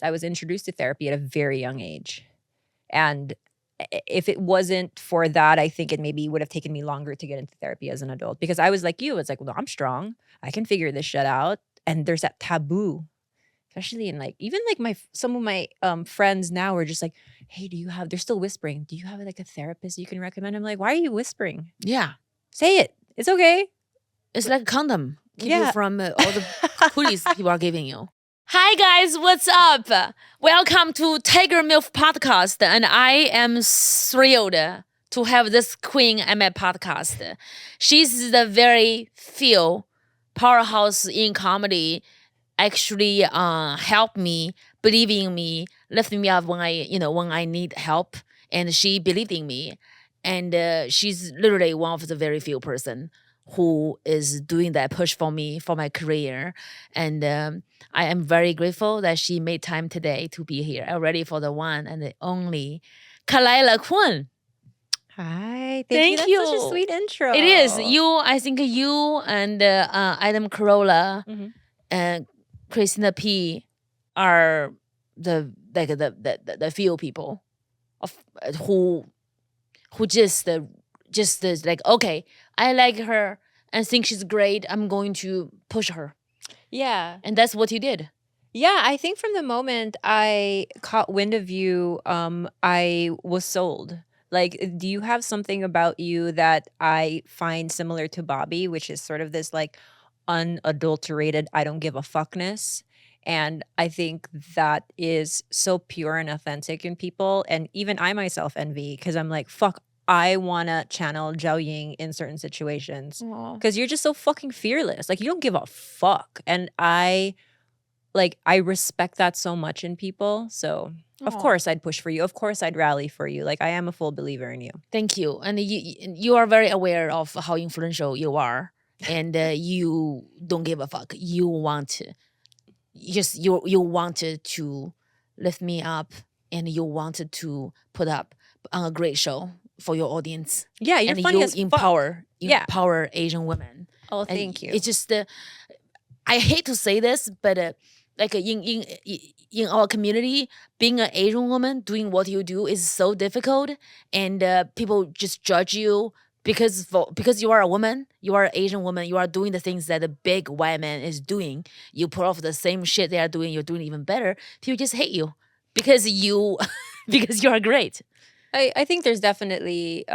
I was introduced to therapy at a very young age. And if it wasn't for that, I think it maybe would have taken me longer to get into therapy as an adult, because I was like you. It's like, well, I'm strong. I can figure this shit out. And there's that taboo, especially in like, even like some of my friends now are just like, hey, they're still whispering, do you have like a therapist you can recommend? I'm like, why are you whispering? Yeah. Say it. It's okay. It's like a condom. Keep Yeah. you from all the cooties people are giving you. Hi guys, what's up? Welcome to Tiger Milf Podcast, and I am thrilled to have this queen on my podcast. She's the very few powerhouse in comedy. Actually, help me, believe in me, lift me up when I need help, and she believed in me, and she's literally one of the very few person who is doing that push for me for my career, and I am very grateful that she made time today to be here. I'm ready for the one and the only Khalyla Kuhn. Hi. Thank you. That's such a sweet intro. It is. I think you and Adam Carolla and Christina P are the few people of who just like, okay, I like her and think she's great. I'm going to push her. Yeah. And that's what you did. Yeah, I think from the moment I caught wind of you, I was sold. Like, do you have something about you that I find similar to Bobby, which is sort of this like unadulterated, I don't give a fuckness? And I think that is so pure and authentic in people. And even I myself envy, because I'm like, fuck, I want to channel Jiaoying in certain situations. Because you're just so fucking fearless. Like, you don't give a fuck. And I respect that so much in people. So of course I'd push for you. Of course I'd rally for you. Like, I am a full believer in you. Thank you. And you are very aware of how influential you are. And you don't give a fuck. You wanted to lift me up, and you wanted to put up on a great show for your audience. Yeah, you're funny as empower Asian women. Oh, thank you. It's just I hate to say this, but like in our community, being an Asian woman doing what you do is so difficult, and people just judge you because you are a woman, you are an Asian woman, you are doing the things that the big white man is doing. You pull off the same shit they are doing, you're doing even better. People just hate you because you are great. I think there's definitely,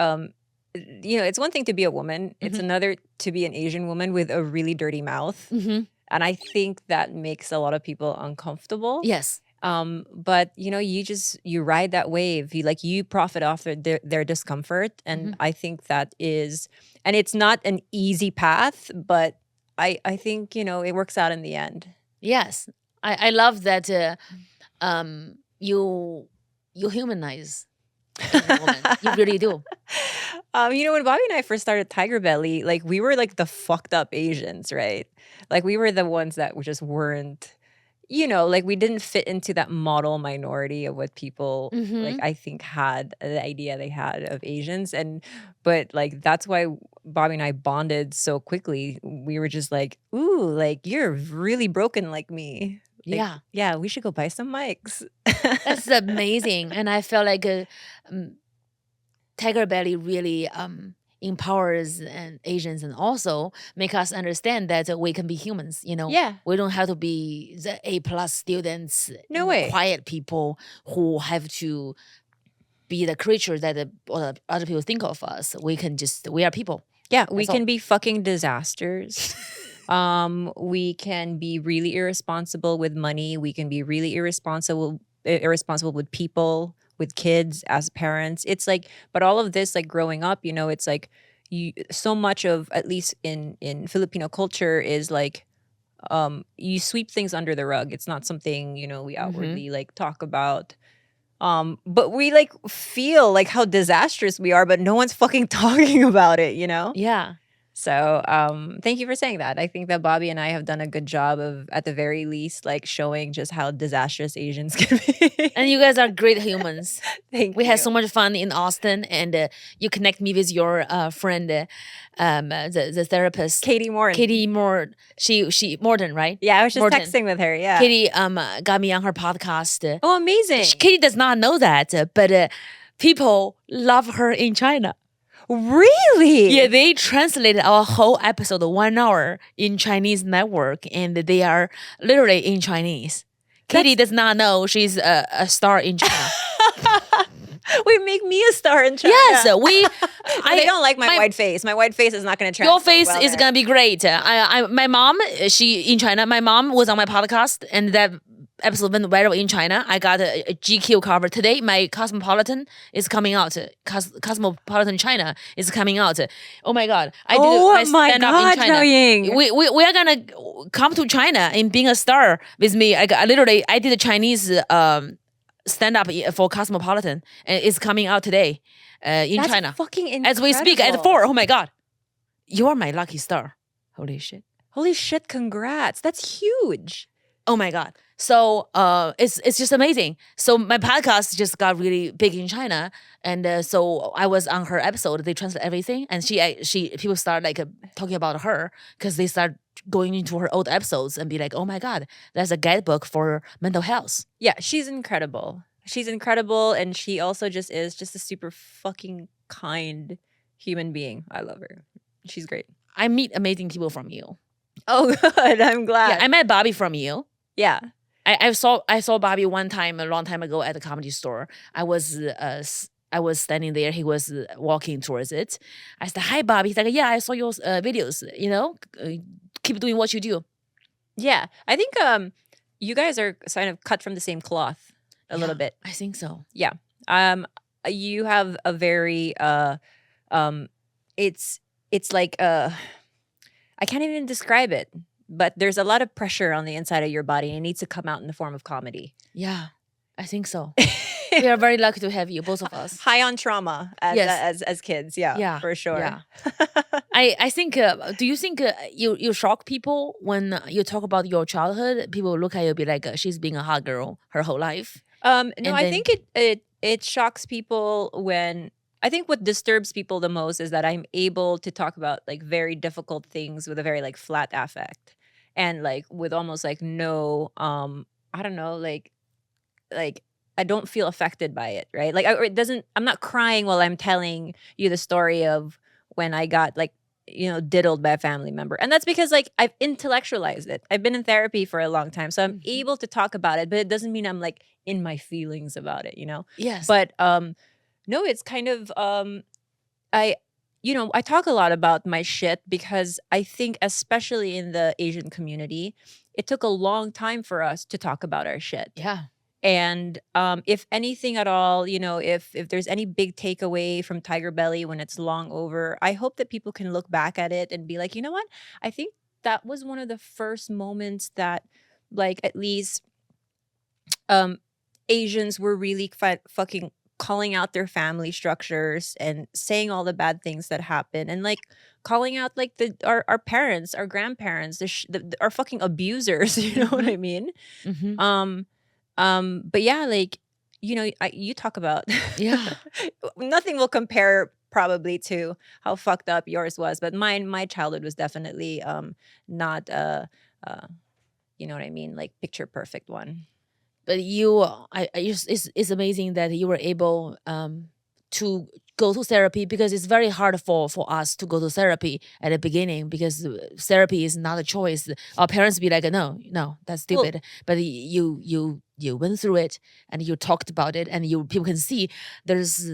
it's one thing to be a woman. It's another to be an Asian woman with a really dirty mouth. And I think that makes a lot of people uncomfortable. Yes. But you ride that wave. You profit off their discomfort. And I think that is, and it's not an easy path, but I think, it works out in the end. Yes. I love that you humanize woman. You really do. When Bobby and I first started Tigerbelly, like, we were like the fucked up Asians, right? Like, we were the ones that just weren't, like, we didn't fit into that model minority of what people like, I think, had the idea they had of Asians. But like, that's why Bobby and I bonded so quickly. We were just like, ooh, like, you're really broken like me. Like, yeah, we should go buy some mics. That's amazing. And I feel like Tigerbelly really empowers Asians, and also make us understand that we can be humans. Yeah. We don't have to be the A+ students. No way. Quiet people who have to be the creatures that other people think of us. We are people. Yeah, we can be fucking disasters. We can be really irresponsible with money. We can be really irresponsible with people, with kids, as parents. It's like, but all of this, like, growing up, it's like, so much of, at least in Filipino culture, is like, you sweep things under the rug. It's not something, we outwardly like talk about. But we like feel like how disastrous we are, but no one's fucking talking about it, Yeah. So thank you for saying that. I think that Bobby and I have done a good job of, at the very least, like showing just how disastrous Asians can be. And you guys are great humans. Thank We you. had so much fun in Austin, and you connect me with your friend, the therapist, Katie Moore. Katie Moore. She Morton, right? Yeah, I was just Morton. texting with her. Yeah. Katie got me on her podcast. Oh, amazing. Katie does not know that, but people love her in China. Really? Yeah, they translated our whole episode 1 hour in Chinese network, and they are literally in Chinese. Katie does not know she's a star in China. Wait, make me a star in China. Yes, they don't like my white face. My white face is not going to translate. Your face well is there. gonna be great. My mom, she in China. My mom was on my podcast, and that episode went viral in China. I got a GQ cover today. My Cosmopolitan is coming out. Cosmopolitan China is coming out. Oh my god! I did my stand up in China. Jiaoying. We are gonna come to China and being a star with me. I did a Chinese stand up for Cosmopolitan, and it's coming out today in That's China. Fucking incredible. As we speak at 4. Oh my god! You are my lucky star. Holy shit. Holy shit, congrats. That's huge. Oh my god. So it's just amazing. So my podcast just got really big in China, and so I was on her episode. They translate everything, and she people start like talking about her because they start going into her old episodes and be like, oh my god, that's a guidebook for mental health. Yeah, she's incredible. She's incredible, and she also just is just a super fucking kind human being. I love her. She's great. I meet amazing people from you. Oh, good. I'm glad. Yeah, I met Bobby from you. Yeah. I saw Bobby one time a long time ago at the comedy store. I was standing there. He was walking towards it. I said, "Hi, Bobby." He's like, "Yeah, I saw your videos. You know, keep doing what you do." Yeah, I think you guys are kind of cut from the same cloth a little bit. I think so. Yeah. You have a very it's like I can't even describe it. But there's a lot of pressure on the inside of your body, and it needs to come out in the form of comedy. Yeah, I think so. We are very lucky to have you, both of us. High on trauma as kids, yeah, for sure. Yeah. I think. Do you think you shock people when you talk about your childhood? People look at you and be like, "She's being a hot girl her whole life." No, I think it shocks people when. I think what disturbs people the most is that I'm able to talk about like very difficult things with a very like flat affect, and like with almost like no I don't know, like I don't feel affected by it, right? Like it doesn't. I'm not crying while I'm telling you the story of when I got like diddled by a family member, and that's because like I've intellectualized it. I've been in therapy for a long time, so I'm able to talk about it, but it doesn't mean I'm like in my feelings about it, Yes. But no, it's kind of I talk a lot about my shit because I think especially in the Asian community, it took a long time for us to talk about our shit. Yeah. And if anything at all, if there's any big takeaway from Tigerbelly when it's long over, I hope that people can look back at it and be like, you know what? I think that was one of the first moments that like at least Asians were really fucking calling out their family structures and saying all the bad things that happen, and like calling out like our parents, our grandparents, our fucking abusers. You know what I mean? But yeah, like you talk about nothing will compare probably to how fucked up yours was, but my childhood was definitely not you know what I mean, like picture perfect one. But it's amazing that you were able to go to therapy, because it's very hard for us to go to therapy at the beginning, because therapy is not a choice. Our parents be like, no, that's stupid. But you went through it and you talked about it, and people can see there's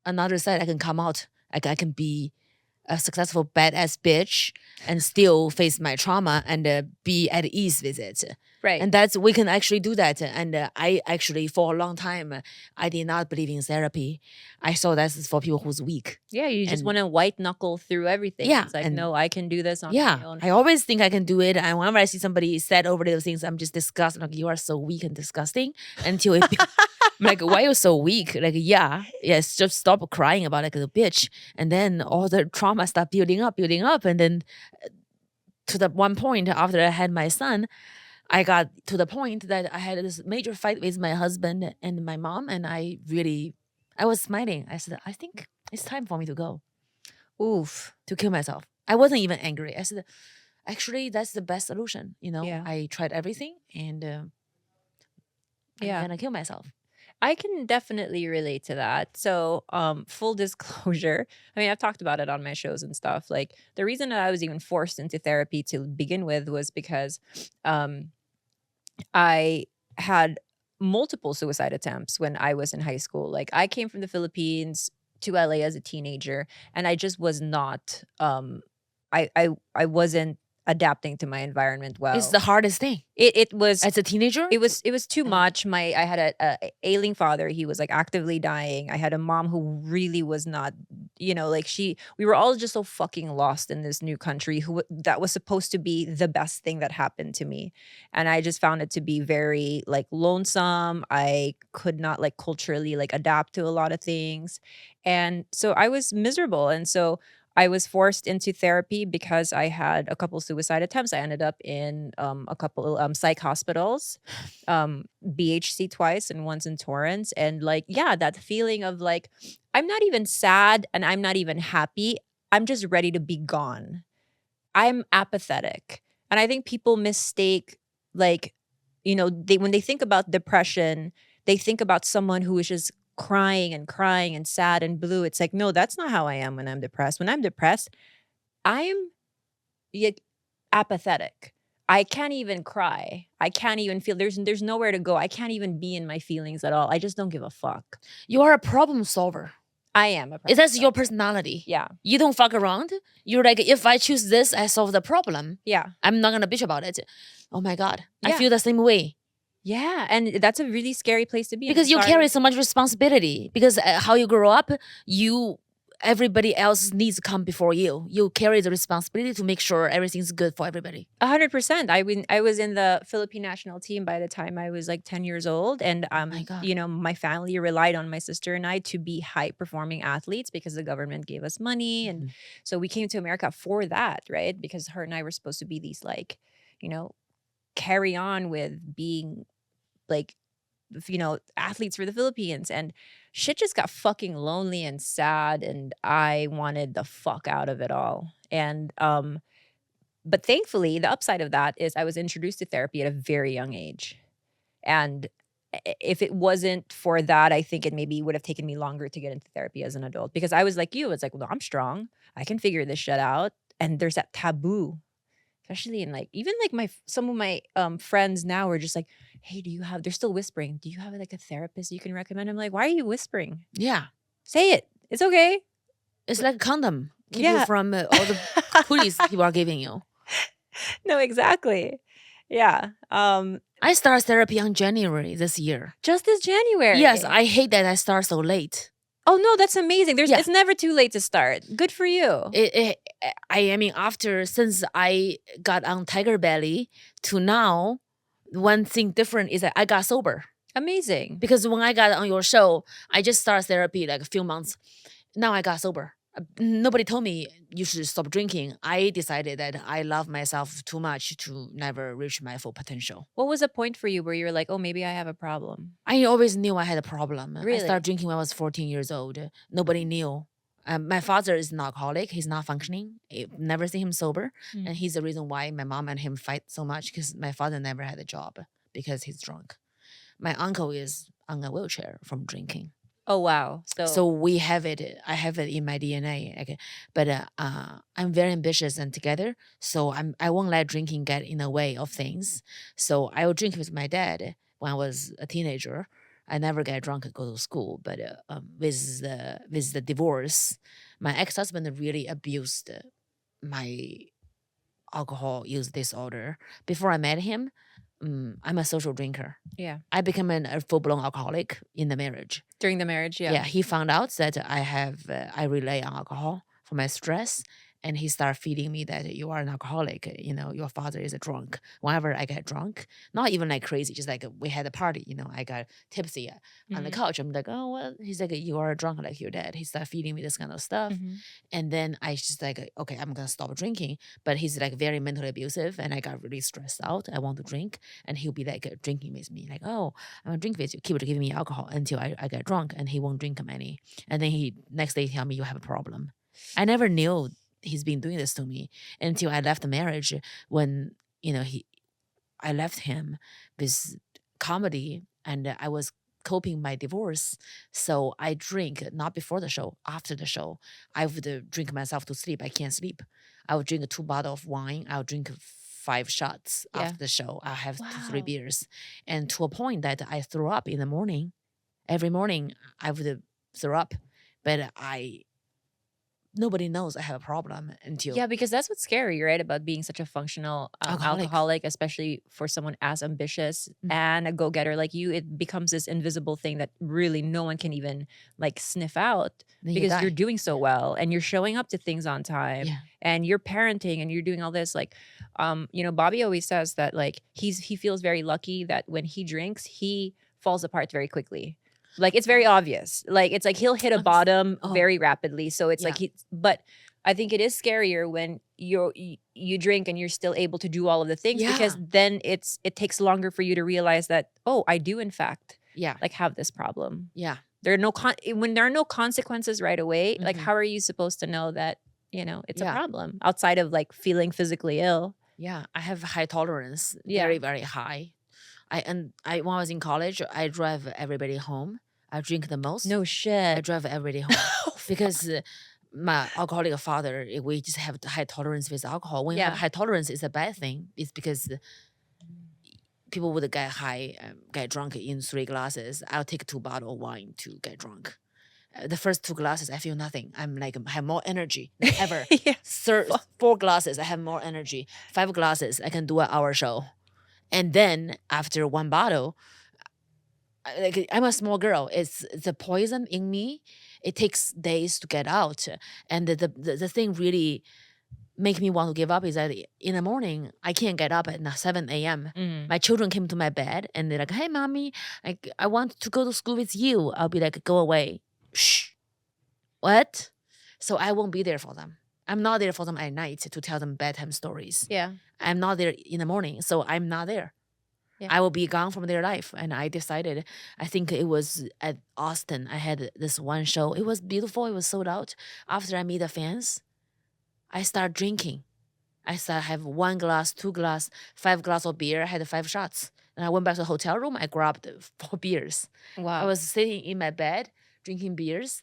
another side. I can come out. I can be a successful badass bitch and still face my trauma and be at ease with it. Right. And we can actually do that. And I actually, for a long time, I did not believe in therapy. I saw that's for people who's weak. Yeah, you just And- want to white knuckle through everything. Yeah, It's like, and- no, I can do this on my own. I always think I can do it. And whenever I see somebody said over those things, I'm just disgusted. Like, you are so weak and disgusting. Until it, I'm like, why are you so weak? Like, yes, just stop crying about it like a bitch. And then all the trauma start building up. And then to the one point after I had my son, I got to the point that I had this major fight with my husband and my mom. And I was smiling. I said, I think it's time for me to go. Oof. To kill myself. I wasn't even angry. I said, actually, that's the best solution. Yeah. I tried everything and I'm gonna kill myself. I can definitely relate to that. So, full disclosure, I mean, I've talked about it on my shows and stuff. Like, the reason that I was even forced into therapy to begin with was because I had multiple suicide attempts when I was in high school. Like, I came from the Philippines to LA as a teenager, and I just was not I wasn't adapting to my environment well. It's the hardest thing. It was As a teenager? it was too much. I had a ailing father. He was like actively dying. I had a mom who really was not, like we were all just so fucking lost in this new country that was supposed to be the best thing that happened to me. And I just found it to be very like lonesome. I could not like culturally like adapt to a lot of things. And so I was miserable. And so I was forced into therapy because I had a couple suicide attempts. I ended up in a couple psych hospitals, BHC twice and once in Torrance. And like, yeah, that feeling of like, I'm not even sad and I'm not even happy. I'm just ready to be gone. I'm apathetic. And I think people mistake like, when they think about depression, they think about someone who is just crying and sad and blue. It's like, no, that's not how I am when I'm depressed. When I'm depressed, I'm apathetic. I can't even cry. I can't even feel there's nowhere to go. I can't even be in my feelings at all. I just don't give a fuck. You are a problem solver. I am a problem That's your solver. personality. Yeah. You don't fuck around. You're like, if I choose this, I solve the problem. Yeah. I'm not gonna bitch about it. Oh my God. I Yeah. feel the same way. Yeah. And that's a really scary place to be. Because you carry so much responsibility. Because how you grow up, everybody else's needs come before you. You carry the responsibility to make sure everything's good for everybody. 100%. I was in the Philippine national team by the time I was like 10 years old. And my God. my family relied on my sister and I to be high performing athletes because the government gave us money. And so we came to America for that, right? Because her and I were supposed to be these like, carry on with being like, athletes for the Philippines. And shit just got fucking lonely and sad. And I wanted the fuck out of it all. And, but thankfully, the upside of that is I was introduced to therapy at a very young age. And if it wasn't for that, I think it maybe would have taken me longer to get into therapy as an adult because I was like you. It's like, well, I'm strong. I can figure this shit out. And there's that taboo, especially in like, even like some of my friends now are just like, hey, they're still whispering. Do you have like a therapist you can recommend? I'm like, why are you whispering? Yeah. Say it. It's okay. It's like a condom. Keep you from all the police people are giving you. No, exactly. Yeah. I started therapy on January this year. Just this January. Yes, I hate that I start so late. Oh no, that's amazing. It's never too late to start. Good for you. Since I got on Tigerbelly to now, one thing different is that I got sober. Amazing. Because when I got on your show, I just started therapy like a few months. Now I got sober. Nobody told me you should stop drinking. I decided that I love myself too much to never reach my full potential. What was a point for you where you were like, oh, maybe I have a problem? I always knew I had a problem. Really? I started drinking when I was 14 years old. Nobody knew. My father is an alcoholic. He's not functioning. I've never seen him sober. And he's the reason why my mom and him fight so much because my father never had a job because he's drunk. My uncle is on a wheelchair from drinking. Oh, wow. So we have it. I have it in my DNA. Okay. But I'm very ambitious and together. So I won't let drinking get in the way of things. So I would drink with my dad when I was a teenager. I never get drunk and go to school. But with the divorce, my ex-husband really abused my alcohol use disorder. Before I met him, I'm a social drinker. Yeah. I became a full-blown alcoholic in the marriage. During the marriage, Yeah, he found out that I rely on alcohol for my stress, and he started feeding me that you are an alcoholic. You know, your father is a drunk. Whenever I get drunk, not even like crazy, just like we had a party. You know, I got tipsy on the couch. I'm like, oh well. He's like, you are drunk like your dad. He started feeding me this kind of stuff, and then I just like, okay, I'm gonna stop drinking. But he's like very mentally abusive, and I got really stressed out. I want to drink, and he'll be like drinking with me, like, oh, I'm gonna drink with you. Keep giving me alcohol until I get drunk, and he won't drink many. And then he next day tell me you have a problem. I never knew he's been doing this to me until I left the marriage. When I left him with comedy, and I was coping my divorce. So I drink not before the show, after the show. I would drink myself to sleep. I can't sleep. I would drink 2 bottles of wine. I would drink 5 shots after the show. I'll have 2-3 beers. And to a point that I throw up in the morning. Every morning I would throw up. But nobody knows I have a problem until... Yeah, because that's what's scary, right? About being such a functional alcoholic, especially for someone as ambitious and a go-getter like you. It becomes this invisible thing that really no one can even like sniff out, because you're doing so well and you're showing up to things on time and you're parenting and you're doing all this. Like, Bobby always says that like he feels very lucky that when he drinks, he falls apart very quickly. Like, it's very obvious. Like, it's like he'll hit a bottom very rapidly. So it's like but I think it is scarier when you drink and you're still able to do all of the things, because then it takes longer for you to realize that, oh, I do in fact like have this problem. Yeah. There are when there are no consequences right away, like how are you supposed to know that, it's a problem outside of like feeling physically ill? Yeah, I have high tolerance, very, very high. When I was in college, I drive everybody home. I drink the most. No shit. I drive everybody home because my alcoholic father, we just have high tolerance with alcohol. When you have high tolerance, it's a bad thing. It's because people would get drunk in 3 glasses. I'll take 2 bottles of wine to get drunk. The first 2 glasses, I feel nothing. I'm like, I have more energy than ever. 4 glasses, I have more energy. 5 glasses, I can do an hour show. And then after 1 bottle, like, I'm a small girl. It's the poison in me. It takes days to get out. And the thing really make me want to give up is that in the morning, I can't get up at 7 a.m. My children came to my bed and they're like, hey, mommy, I want to go to school with you. I'll be like, go away. Shh. What? So I won't be there for them. I'm not there for them at night to tell them bedtime stories. Yeah. I'm not there in the morning, so I'm not there. Yeah. I will be gone from their life. And I decided, I think it was at Austin, I had this one show. It was beautiful. It was sold out. After I meet the fans, I start drinking. I start have 1 glass, 2 glass, 5 glass of beer. I had 5 shots. And I went back to the hotel room. I grabbed 4 beers. Wow. I was sitting in my bed, drinking beers.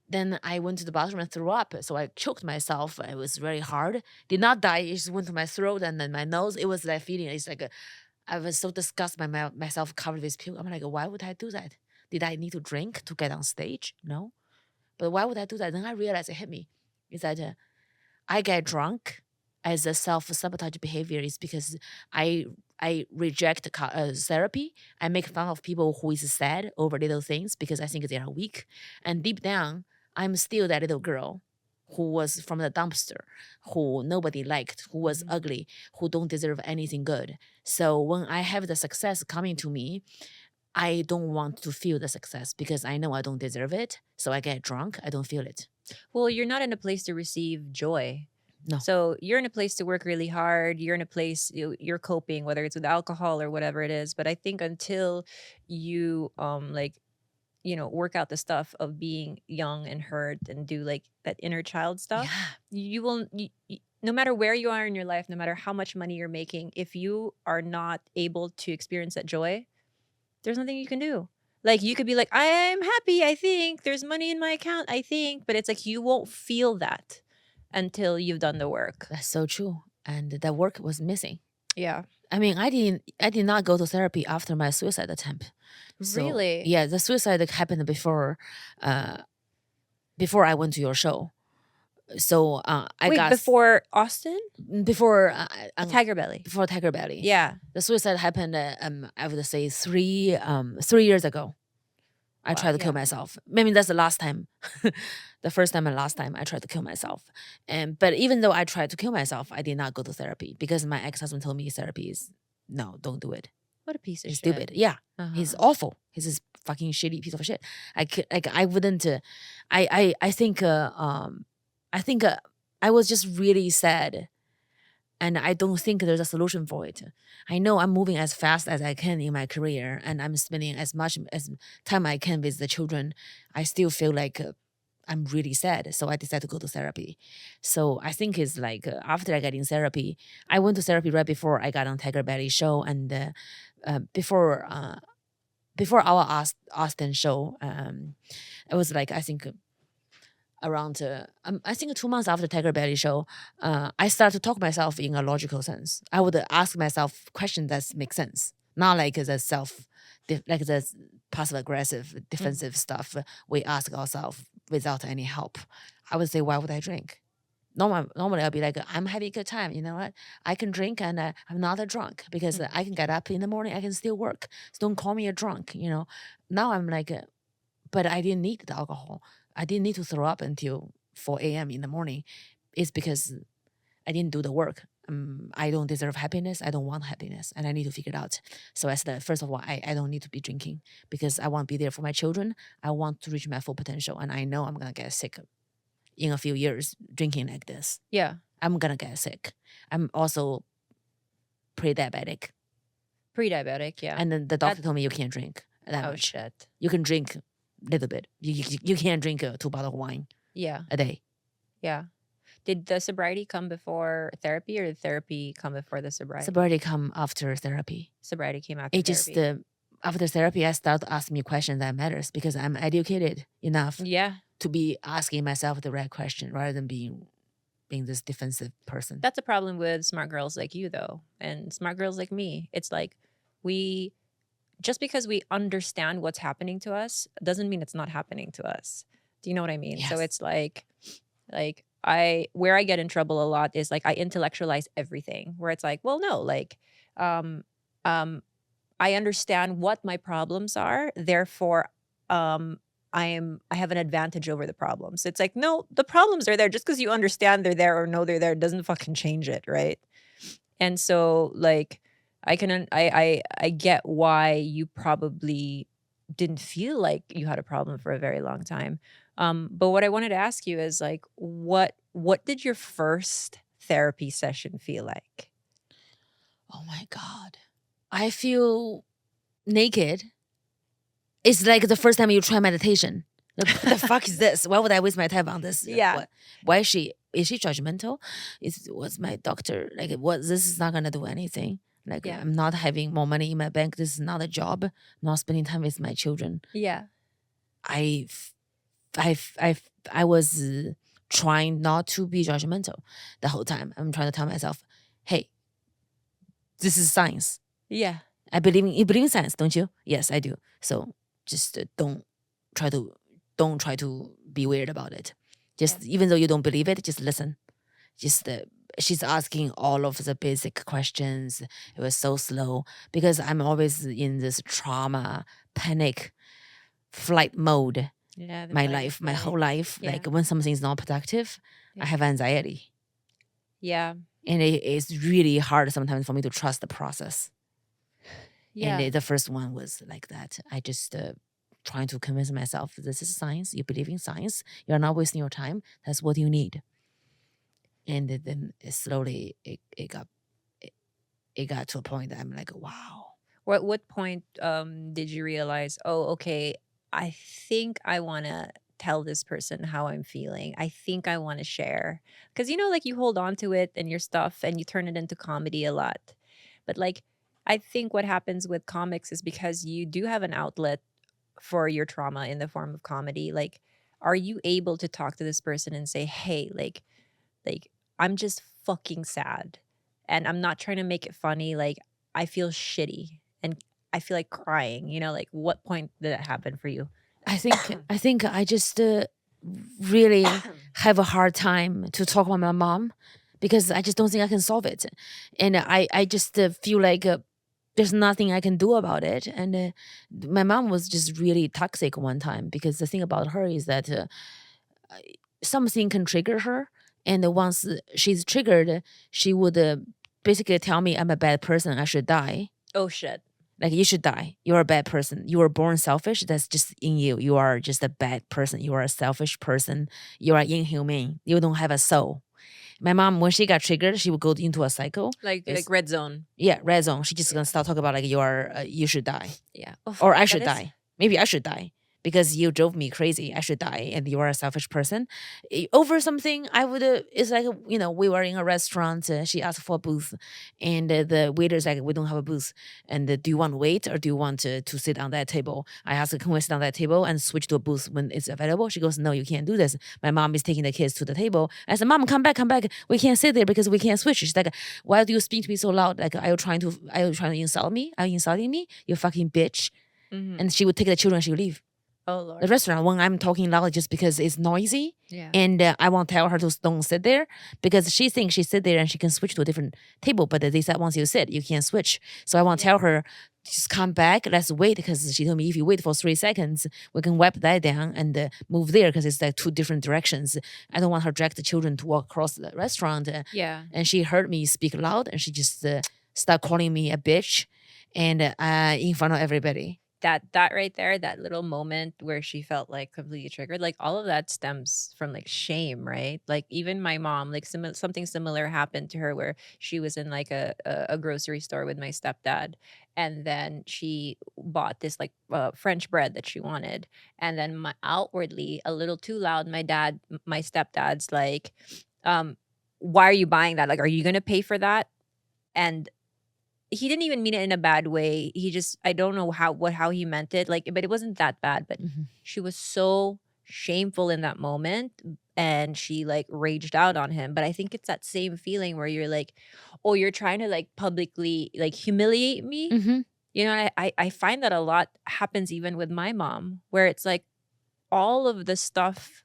Then I went to the bathroom and threw up. So I choked myself. It was very hard. Did not die. It just went to my throat and then my nose. It was that feeling. It's like I was so disgusted by myself covered with puke. I'm like, why would I do that? Did I need to drink to get on stage? No. But why would I do that? Then I realized it hit me. Is that I get drunk as a self-sabotage behavior is because I reject therapy. I make fun of people who is sad over little things because I think they are weak. And deep down, I'm still that little girl who was from the dumpster, who nobody liked, who was ugly, who don't deserve anything good. So when I have the success coming to me, I don't want to feel the success because I know I don't deserve it. So I get drunk. I don't feel it. Well, you're not in a place to receive joy. No. So you're in a place to work really hard. You're in a place you're coping, whether it's with alcohol or whatever it is. But I think until you work out the stuff of being young and hurt and do like that inner child stuff, you will, no matter where you are in your life, no matter how much money you're making, if you are not able to experience that joy, there's nothing you can do. Like, you could be like, I'm happy, I think. There's money in my account, I think. But it's like, you won't feel that until you've done the work. That's so true. And that work was missing. Yeah. I mean, I did not go to therapy after my suicide attempt. So, really? Yeah, the suicide happened before I went to your show. So I Wait, got before Austin? before Tigerbelly. before Tigerbelly. Yeah. The suicide happened. I would say 3 years ago. I Wow, tried to kill yeah. myself. Maybe that's the last time, the first time and last time I tried to kill myself. But even though I tried to kill myself, I did not go to therapy because my ex-husband told me therapy is no, don't do it. What a piece of He's shit. stupid. Yeah, he's awful. He's this fucking shitty piece of shit. I wouldn't. I think. I was just really sad, and I don't think there's a solution for it. I know I'm moving as fast as I can in my career, and I'm spending as much as time I can with the children. I still feel like I'm really sad, so I decided to go to therapy. So I think it's like after I got in therapy, I went to therapy right before I got on Tigerbelly show, and before our Austin show, it was like I think around I think 2 months after Tigerbelly show, I started to talk myself in a logical sense. I would ask myself questions that make sense, not like the like the passive aggressive defensive stuff we ask ourselves without any help. I would say, why would I drink? Normally I'll be like, I'm having a good time. You know what? I can drink and I'm not a drunk because I can get up in the morning. I can still work. So don't call me a drunk. You know. Now I'm like, but I didn't need the alcohol. I didn't need to throw up until 4 a.m. in the morning. It's because I didn't do the work. I don't deserve happiness. I don't want happiness, and I need to figure it out. So I said, first of all, I don't need to be drinking because I want to be there for my children. I want to reach my full potential, and I know I'm gonna get sick in a few years drinking like this. Yeah. I'm gonna get sick. I'm also pre-diabetic. Pre-diabetic, yeah. And then the doctor told me you can't drink that much. Shit. You can drink a little bit. You can't drink 2 bottles of wine a day. Yeah. Did the sobriety come before therapy, or did therapy come before the sobriety? Sobriety come after therapy. Sobriety came after It therapy. just after therapy, I start asking me questions that matters because I'm educated enough to be asking myself the right question rather than being this defensive person. That's a problem with smart girls like you, though, and smart girls like me. It's like just because we understand what's happening to us doesn't mean it's not happening to us. Do you know what I mean? Yes. So it's like where I get in trouble a lot is like I intellectualize everything, where it's like, well, no, like I understand what my problems are, therefore I have an advantage over the problems. It's like, no, the problems are there. Just because you understand they're there or know they're there doesn't fucking change it, right? And so like I get why you probably didn't feel like you had a problem for a very long time. But what I wanted to ask you is like, what did your first therapy session feel like? Oh my God. I feel naked. It's like the first time you try meditation. The fuck is this? Why would I waste my time on this? Yeah. Why is she judgmental? What's my doctor? Like, what? This is not gonna do anything. Like, I'm not having more money in my bank. This is not a job. I'm not spending time with my children. Yeah. I was trying not to be judgmental the whole time. I'm trying to tell myself, hey, this is science. Yeah. You believe in science, don't you? Yes, I do. So just don't try to be weird about it. Just even though you don't believe it, just listen. Just she's asking all of the basic questions. It was so slow because I'm always in this trauma, panic, flight mode. Yeah, my whole life. Yeah. Like when something's not productive, I have anxiety. Yeah. And it is really hard sometimes for me to trust the process. Yeah. And the first one was like that. I just trying to convince myself this is science. You believe in science. You're not wasting your time. That's what you need. And then slowly it got to a point that I'm like, wow. What point did you realize, oh, okay, I think I want to tell this person how I'm feeling. I think I want to share. Because, like you hold on to it and your stuff and you turn it into comedy a lot. But like, I think what happens with comics is because you do have an outlet for your trauma in the form of comedy. Like, are you able to talk to this person and say, hey, like I'm just fucking sad and I'm not trying to make it funny. Like, I feel shitty and I feel like crying, like what point did that happen for you? I think I just really have a hard time to talk with my mom because I just don't think I can solve it. And I just feel like there's nothing I can do about it. And my mom was just really toxic one time because the thing about her is that something can trigger her. And once she's triggered, she would basically tell me I'm a bad person. I should die. Oh, shit. Like, you should die. You're a bad person. You were born selfish. That's just in you. You are just a bad person. You are a selfish person. You are inhumane. You don't have a soul. My mom, when she got triggered, she would go into a cycle. Like red zone. Yeah, red zone. She just gonna start talking about like you should die. Yeah. Or I should die. Maybe I should die because you drove me crazy. I should die, and you are a selfish person. Over something, I would. It's like, we were in a restaurant. She asked for a booth, and the waiter's like, "We don't have a booth." And do you want to wait or do you want to sit on that table? I asked her, "Can we sit on that table and switch to a booth when it's available?" She goes, "No, you can't do this. My mom is taking the kids to the table." I said, "Mom, come back, come back. We can't sit there because we can't switch." She's like, "Why do you speak to me so loud? Like, are you trying to insult me? Are you insulting me? You fucking bitch." Mm-hmm. And she would take the children and she would leave. Oh, Lord. The restaurant when I'm talking loud just because it's noisy. Yeah. And I won't tell her to don't sit there because she thinks she sit there and she can switch to a different table. But they said once you sit, you can't switch. So I won't tell her, just come back, let's wait, because she told me if you wait for 3 seconds, we can wipe that down and move there because it's like 2 different directions. I don't want her drag the children to walk across the restaurant. Yeah. And she heard me speak loud and she just started calling me a bitch and in front of everybody. That right there, that little moment where she felt like completely triggered, like all of that stems from like shame, right? Like even my mom, like something similar happened to her where she was in like a grocery store with my stepdad, and then she bought this like French bread that she wanted, and then outwardly a little too loud, my stepdad's like, why are you buying that? Like, are you gonna pay for that? And he didn't even mean it in a bad way. He just, I don't know how he meant it. Like, but it wasn't that bad. But she was so shameful in that moment, and she like raged out on him. But I think it's that same feeling where you're like, oh, you're trying to like publicly like humiliate me. You know, I find that a lot happens even with my mom, where it's like all of the stuff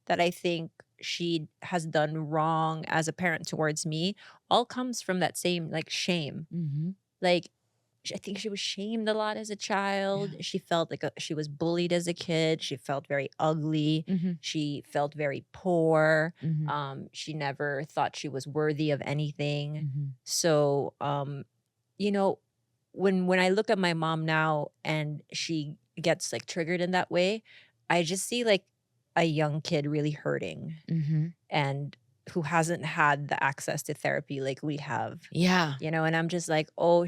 that I think she has done wrong as a parent towards me all comes from that same like shame. Like, I think she was shamed a lot as a child. Yeah. She felt like she was bullied as a kid. She felt very ugly. She felt very poor. She never thought she was worthy of anything. So, you know, when I look at my mom now and she gets like triggered in that way, I just see like a young kid really hurting and who hasn't had the access to therapy like we have. Yeah. You know, and I'm just like, oh,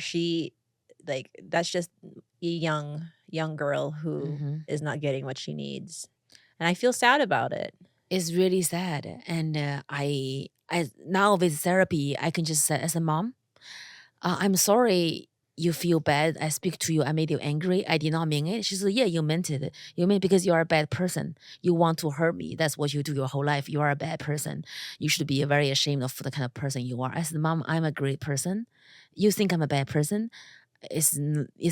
that's just a young girl who is not getting what she needs. And I feel sad about it. It's really sad. And I now with therapy, I can just say as a mom, I'm sorry you feel bad. I speak to you. I made you angry. I did not mean it. She said, yeah, you meant it. You meant because you are a bad person. You want to hurt me. That's what you do your whole life. You are a bad person. You should be very ashamed of the kind of person you are. I said, Mom, I'm a great person. You think I'm a bad person. It's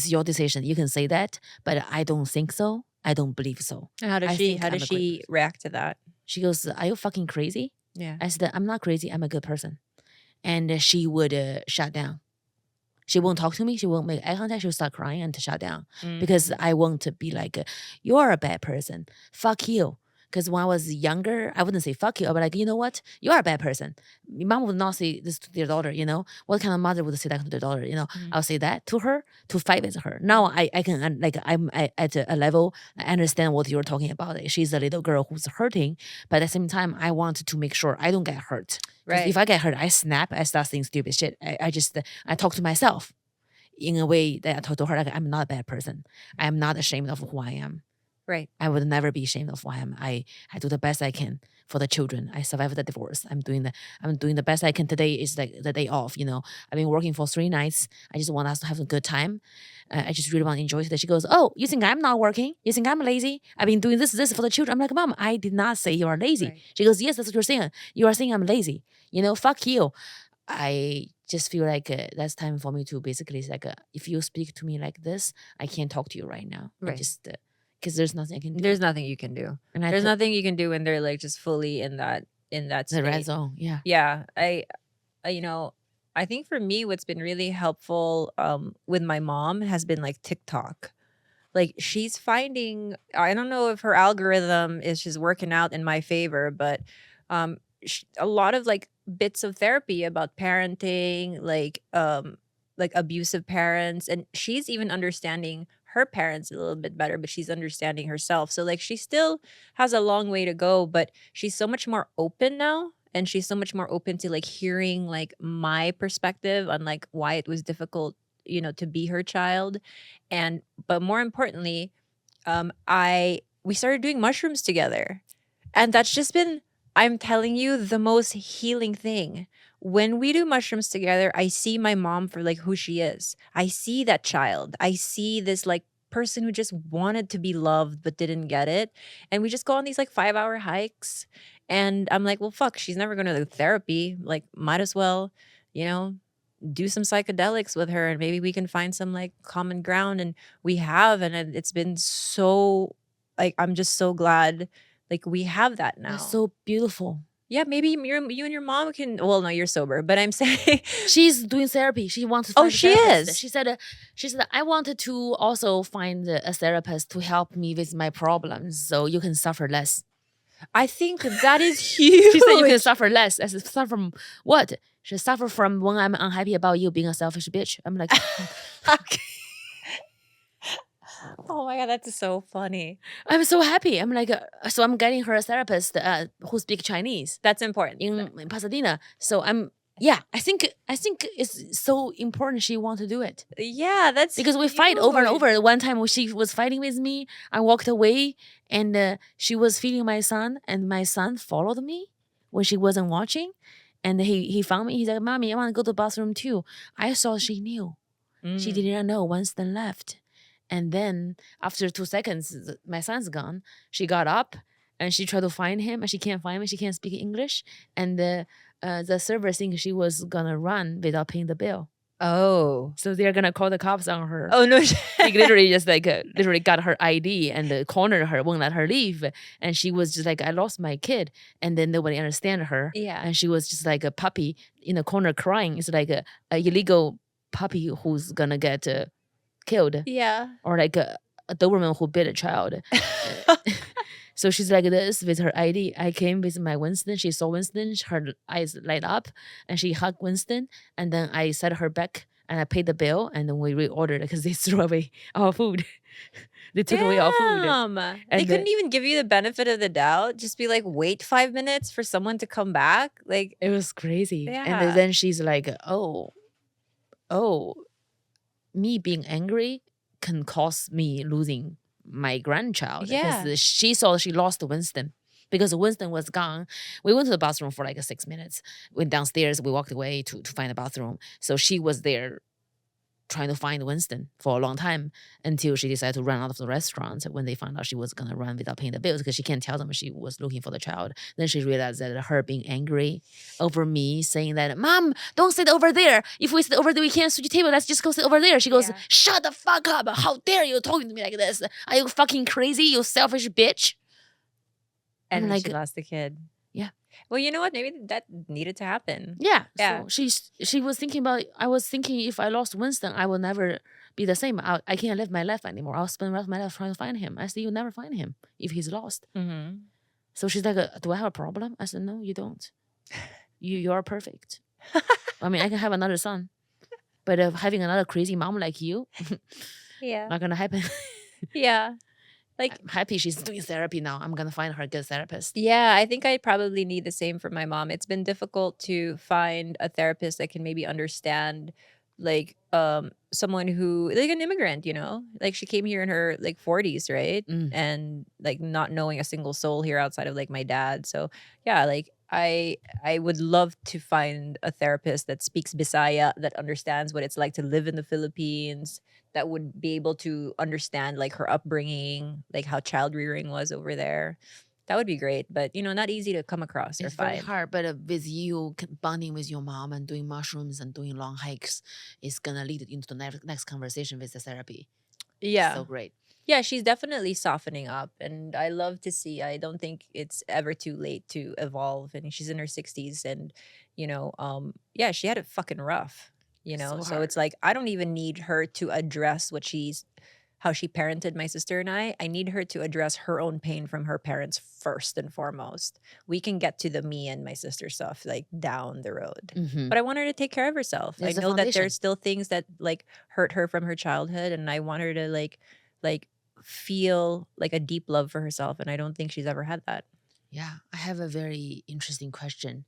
your decision. You can say that, but I don't think so. I don't believe so. And how does she react to that? She goes, are you fucking crazy? Yeah. I said, I'm not crazy. I'm a good person. And she would shut down. She won't talk to me. She won't make eye contact. She'll start crying and to shut down because I want to be like, you're a bad person. Fuck you. Because when I was younger, I wouldn't say fuck you. I'd be like, you know what? You are a bad person. My mom would not say this to their daughter, you know? What kind of mother would say that to their daughter, you know? I'll say that to her to fight with her. Now I can, like, I'm at a level, I understand what you're talking about. She's a little girl who's hurting. But at the same time, I want to make sure I don't get hurt. Right. If I get hurt, I snap. I start saying stupid shit. I talk to myself in a way that I talk to her like I'm not a bad person. I am not ashamed of who I am. Right. I would never be ashamed of who I am. I do the best I can for the children. I survived the divorce. I'm doing the best I can. Today is like the day off. You know, I've been working for 3 nights. I just want us to have a good time. I just really want to enjoy it. She goes, oh, you think I'm not working? You think I'm lazy? I've been doing this for the children. I'm like, Mom, I did not say you are lazy. Right. She goes, yes, that's what you're saying. You are saying I'm lazy. You know, fuck you. I just feel like that's time for me to basically, it's like, if you speak to me like this, I can't talk to you right now. Right. I just, because there's nothing I can do. There's nothing you can do. And there's nothing you can do when they're like just fully in that the red state. zone. Yeah. Yeah. I think for me, what's been really helpful with my mom has been like TikTok. Like she's finding, I don't know if her algorithm is just working out in my favor, but a lot of like bits of therapy about parenting, like abusive parents, and she's even understanding her parents a little bit better, but she's understanding herself. So like she still has a long way to go, but she's so much more open now, and she's so much more open to like hearing like my perspective on like why it was difficult, to be her child. And but more importantly, I we started doing mushrooms together. And that's just been, I'm telling you, the most healing thing. When we do mushrooms together, I see my mom for like who she is. I see that child. I see this like person who just wanted to be loved but didn't get it. And we just go on these like 5-hour hikes. And I'm like, well, fuck, she's never going to do therapy. Like, might as well, do some psychedelics with her, and maybe we can find some like common ground. And we have, and it's been so, like, I'm just so glad like we have that now. That's so beautiful. Yeah, maybe you and your mom can. Well, no, you're sober, but I'm saying she's doing therapy. She wants to. Oh, find a she therapist. is. She said I wanted to also find a therapist to help me with my problems, so you can suffer less. I think that is huge. She said you can suffer less. I said, suffer from what? She suffer from when I'm unhappy about you being a selfish bitch. I'm like, oh my God, that's so funny. I'm so happy. I'm like, so I'm getting her a therapist who speaks Chinese. That's important. In Pasadena. So I think it's so important she want to do it. Yeah, that's because we fight over and over. One time when she was fighting with me, I walked away and she was feeding my son, and my son followed me when she wasn't watching, and he found me. He's like, "Mommy, I want to go to the bathroom too." I saw she knew. She did not know. Winston left. And then after 2 seconds, my son's gone. She got up and she tried to find him, and she can't find him. She can't speak English. And the server thinks she was gonna run without paying the bill. Oh. So they're gonna call the cops on her. Oh no. Like literally just like literally got her ID and cornered her, won't let her leave. And she was just like, I lost my kid. And then nobody understand her. Yeah. And she was just like a puppy in the corner crying. It's like a illegal puppy who's gonna get killed. Yeah. Or like a Doberman who bit a child. So she's like this with her ID. I came with my Winston. She saw Winston. Her eyes light up, and she hugged Winston. And then I set her back, and I paid the bill. And then we reordered because they threw away our food. They took away our food. And they couldn't even give you the benefit of the doubt. Just be like, wait 5 minutes for someone to come back. Like, it was crazy. Yeah. And then she's like, oh, me being angry can cause me losing my grandchild. Yeah. Because she saw she lost Winston because Winston was gone. We went to the bathroom for like 6 minutes. Went downstairs. We walked away to find the bathroom. So she was there trying to find Winston for a long time until she decided to run out of the restaurant when they found out she was going to run without paying the bills because she can't tell them she was looking for the child. Then she realized that her being angry over me, saying that, Mom, don't sit over there. If we sit over there, we can't switch table. Let's just go sit over there. She goes, shut the fuck up. How dare you talking to me like this? Are you fucking crazy, you selfish bitch? And like, she lost the kid. Yeah. Well, you know what? Maybe that needed to happen. Yeah. So she was thinking about, I was thinking if I lost Winston, I will never be the same. I can't live my life anymore. I'll spend the rest of my life trying to find him. I said, you'll never find him if he's lost. Mm-hmm. So she's like, do I have a problem? I said, no, you don't. You are perfect. I mean, I can have another son. But having another crazy mom like you, not going to happen. Yeah. Like, I'm happy she's doing therapy now. I'm going to find her a good therapist. Yeah, I think I probably need the same for my mom. It's been difficult to find a therapist that can maybe understand like someone who, like an immigrant, like she came here in her like 40s, right? And like not knowing a single soul here outside of like my dad. So yeah, like I would love to find a therapist that speaks Bisaya, that understands what it's like to live in the Philippines, that would be able to understand like her upbringing, like how child rearing was over there. That would be great, but not easy to come across or find. It's very hard, but with you bonding with your mom and doing mushrooms and doing long hikes, it's gonna lead into the next conversation with the therapy. Yeah, so great. Yeah, she's definitely softening up, and I love to see. I don't think it's ever too late to evolve, and she's in her 60s, and yeah, she had it fucking rough, So So hard. it's like I don't even need her to address how she parented my sister and I. I need her to address her own pain from her parents first and foremost. We can get to the me and my sister stuff like down the road. Mm-hmm. But I want her to take care of herself. I It's the know that foundation. there's still things that like hurt her from her childhood, and I want her to like feel like a deep love for herself, and I don't think she's ever had that. Yeah, I have a very interesting question.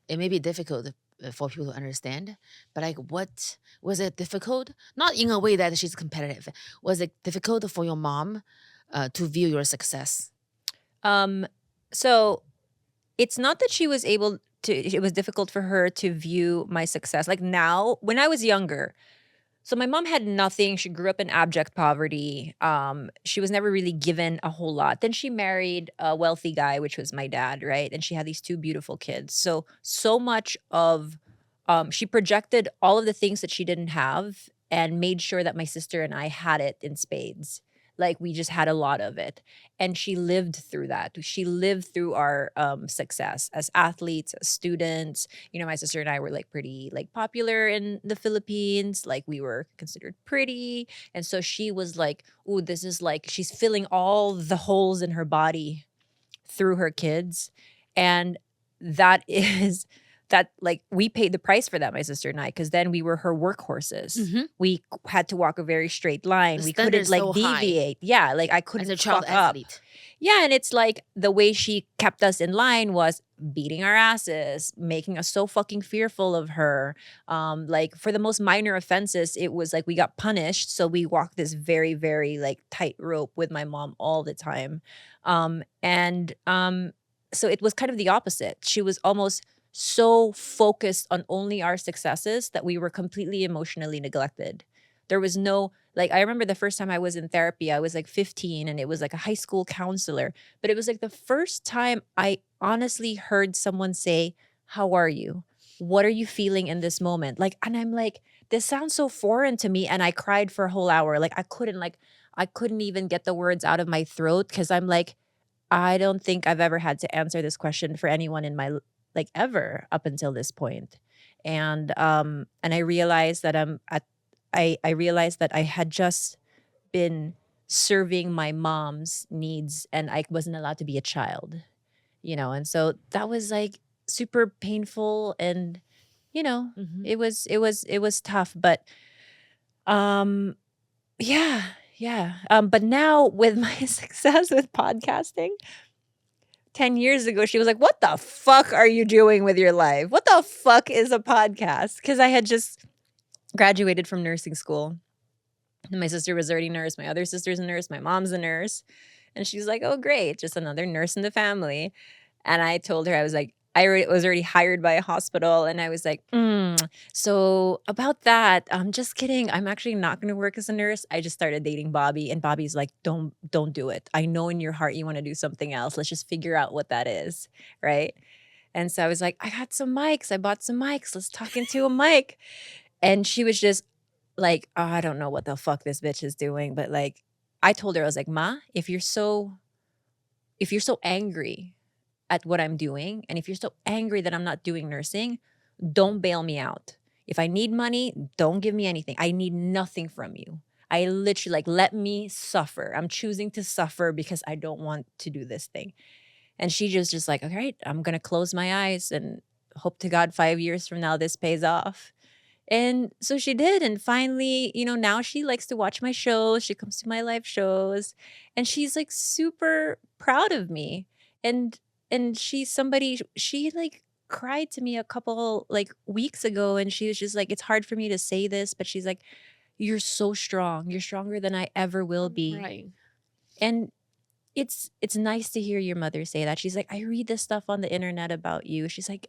It may be difficult for people to understand, but like, what was it difficult? Not in a way that she's competitive. Was it difficult for your mom to view your success? Um so it's not that she was able to it was difficult for her to view my success. Like now, when I was younger, so my mom had nothing. She grew up in abject poverty. She was never really given a whole lot. Then she married a wealthy guy, which was my dad, right? And she had these two beautiful kids. So much of she projected all of the things that she didn't have and made sure that my sister and I had it in spades. Like we just had a lot of it. And she lived through that. She lived through our success as athletes, as students. My sister and I were like pretty like popular in the Philippines. Like we were considered pretty. And so she was like, "Ooh, this is like she's filling all the holes in her body through her kids." And that is that like we paid the price for that, my sister and I, because then we were her workhorses. Mm-hmm. We had to walk a very straight line. The We standard couldn't is like so high deviate. Yeah, like I as couldn't a child fuck up. athlete. Yeah, and it's like the way she kept us in line was beating our asses, making us so fucking fearful of her. Like for the most minor offenses, it was like we got punished. So we walked this very, very like tight rope with my mom all the time. And so it was kind of the opposite. She was almost so focused on only our successes that we were completely emotionally neglected. There was no like I remember the first time I was in therapy, I was like 15 and it was like a high school counselor, but it was like the first time I honestly heard someone say, "How are you? What are you feeling in this moment?" Like and I'm like this sounds so foreign to me and I cried for a whole hour. Like I couldn't even get the words out of my throat cuz I'm like I don't think I've ever had to answer this question for anyone in like ever up until this point. And I realized that I realized that I had just been serving my mom's needs and I wasn't allowed to be a child. And so that was like super painful and Mm-hmm. it was tough, but um yeah. But now with my success with podcasting, 10 years ago, she was like, "What the fuck are you doing with your life? What the fuck is a podcast?" Because I had just graduated from nursing school. And my sister was already a nurse. My other sister's a nurse. My mom's a nurse. And she's like, "Oh, great. Just another nurse in the family." And I told her, I was like, was already hired by a hospital. And I was like, so about that, I'm just kidding. I'm actually not going to work as a nurse. I just started dating Bobby. And Bobby's like, don't do it. I know in your heart you want to do something else. Let's just figure out what that is. Right. And so I was like, I got some mics. I bought some mics. Let's talk into a mic. And she was just like, "Oh, I don't know what the fuck this bitch is doing." But like, I told her, I was like, "Ma, if you're so angry at what I'm doing, and if you're so angry that I'm not doing nursing, don't bail me out. If I need money, don't give me anything. I need nothing from you. I literally like let me suffer. I'm choosing to suffer because I don't want to do this thing." And she just like, "All right, I'm gonna close my eyes and hope to God 5 years from now this pays off." And so she did. And finally, now she likes to watch my shows. She comes to my live shows and she's like super proud of me. And she's somebody, she like cried to me a couple like weeks ago and she was just like, "It's hard for me to say this," but she's like, "You're so strong. You're stronger than I ever will I'm be." crying. And it's nice to hear your mother say that. She's like, "I read this stuff on the internet about you." She's like,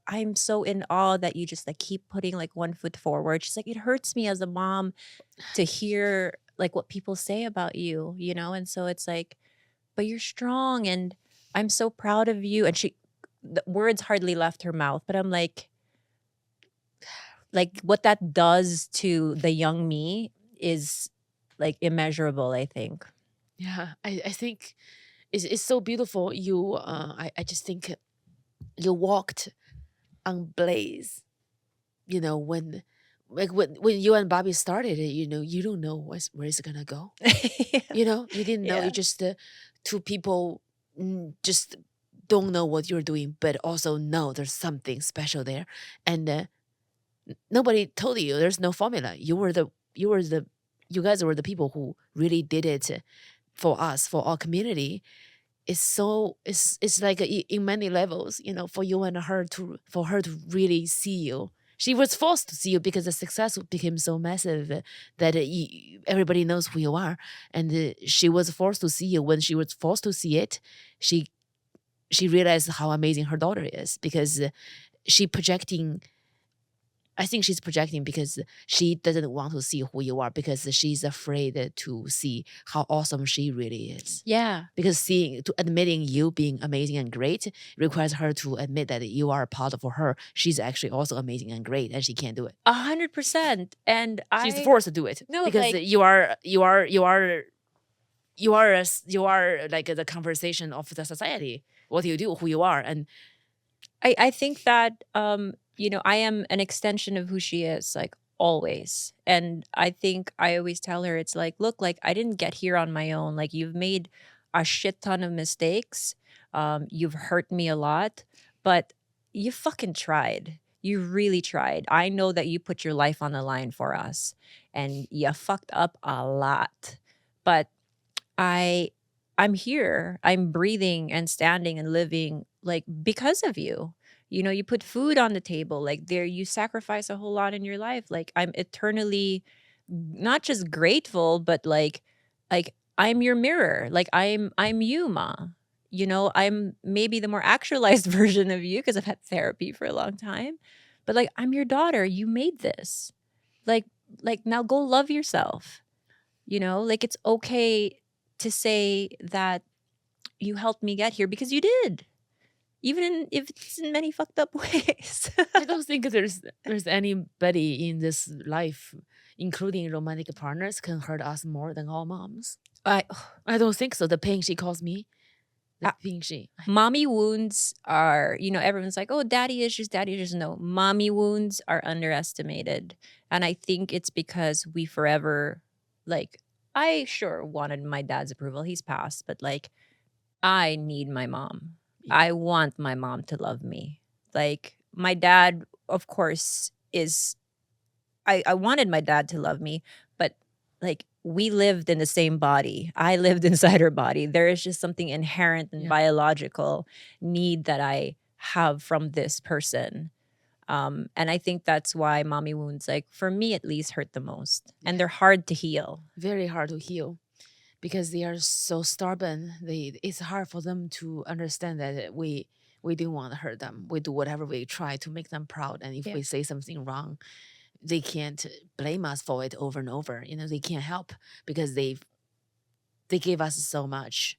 "I'm so in awe that you just like keep putting like one foot forward." She's like, "It hurts me as a mom to hear like what people say about you. And so it's like, but you're strong and I'm so proud of you." And the words hardly left her mouth, but I'm like what that does to the young me is like immeasurable, I think. Yeah, I think it's so beautiful. I just think you walked on blaze. You know, when when you and Bobby started it, you don't know where it's gonna go. Yeah. You didn't know. You Yeah. just two people just don't know what you're doing, but also know there's something special there, and nobody told you. There's no formula. You guys were the people who really did it for us, for our community. It's like in many levels, for you and her for her to really see you. She was forced to see you because the success became so massive that everybody knows who you are, and she was forced to see you. When she was forced to see it, she she realized how amazing her daughter is because she projecting I think she's projecting because she doesn't want to see who you are because she's afraid to see how awesome she really is. Yeah. Because admitting you being amazing and great requires her to admit that you are a part of her. She's actually also amazing and great, and she can't do it. 100%. And She's forced to do it No, because like- you are like the conversation of the society. What do you do? Who you are, and I think that I am an extension of who she is, like always. And I think I always tell her it's like, look, like I didn't get here on my own. Like you've made a shit ton of mistakes. You've hurt me a lot, but you fucking tried. You really tried. I know that you put your life on the line for us and you fucked up a lot. But I I'm here. I'm breathing and standing and living like because of you. You put food on the table. Like there you sacrifice a whole lot in your life. Like I'm eternally not just grateful, but like I'm your mirror. Like I'm you, ma. I'm maybe the more actualized version of you because I've had therapy for a long time. But like I'm your daughter. You made this. Like like now go love yourself. Like it's okay to say that you helped me get here because you did, if it's in many fucked up ways. I don't think there's anybody in this life, including romantic partners, can hurt us more than our moms. I I don't think so. The pain she caused me, the pain she. Mommy wounds are, everyone's like, oh, daddy issues, daddy issues. No, mommy wounds are underestimated. And I think it's because we forever, like, I sure wanted my dad's approval. He's passed, but like, I need my mom. I want my mom to love me. Like, my dad, of course, I wanted my dad to love me, but like, we lived in the same body. I lived inside her body. There is just something inherent and biological need that I have from this person. And I think that's why mommy wounds, like for me at least, hurt the most. And they're hard to heal. Very hard to heal because they are so stubborn. It's hard for them to understand that we didn't want to hurt them. We do whatever we try to make them proud. And if we say something wrong, they can't blame us for it over and over. They can't help because they gave us so much